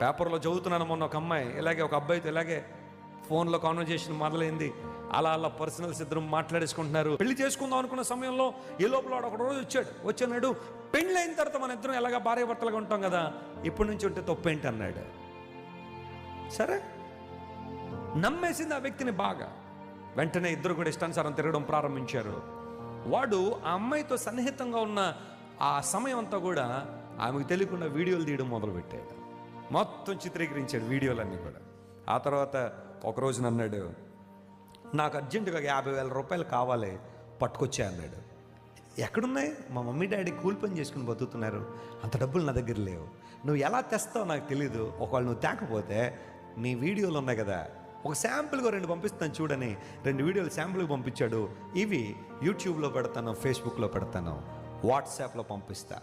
పేపర్లో చదువుతున్నాను, మొన్న ఒక అమ్మాయి ఇలాగే ఒక అబ్బాయితో ఇలాగే ఫోన్లో కాన్వర్జేషన్ మొదలైంది. అలా పర్సనల్స్ ఇద్దరు మాట్లాడేసుకుంటున్నారు. పెళ్లి చేసుకుందాం అనుకున్న సమయంలో ఈ లోపల ఒక రోజు వచ్చాడు. పెళ్ళి అయిన తర్వాత మన ఇద్దరం ఎలాగా భార్య భర్తలుగా ఉంటాం కదా, ఇప్పటి నుంచి ఉంటే తప్పేంటి అన్నాడు. సరే, నమ్మేసింది ఆ వ్యక్తిని బాగా. వెంటనే ఇద్దరు కూడా ఇష్టానుసారం తిరగడం ప్రారంభించారు. వాడు ఆ అమ్మాయితో సన్నిహితంగా ఉన్న ఆ సమయం అంతా కూడా ఆమెకు తెలియకుండా వీడియోలు తీయడం మొదలుపెట్టాడు. మొత్తం చిత్రీకరించాడు వీడియోలన్నీ కూడా. ఆ తర్వాత ఒకరోజు అన్నాడు, నాకు అర్జెంటుగా 50,000 రూపాయలు కావాలి, పట్టుకొచ్చా అన్నాడు. ఎక్కడున్నాయి? మా మమ్మీ డాడీ కూలి పని చేసుకుని బతుకుతున్నారు, అంత డబ్బులు నా దగ్గర లేవు. నువ్వు ఎలా తెస్తావు నాకు తెలీదు. ఒకవేళ నువ్వు తేకపోతే నీ వీడియోలు ఉన్నాయి కదా, ఒక శాంపుల్గా 2 పంపిస్తాను చూడని 2 వీడియోలు శాంపుల్గా పంపించాడు. ఇవి యూట్యూబ్లో పెడతాను, ఫేస్బుక్లో పెడతాను, వాట్సాప్లో పంపిస్తా.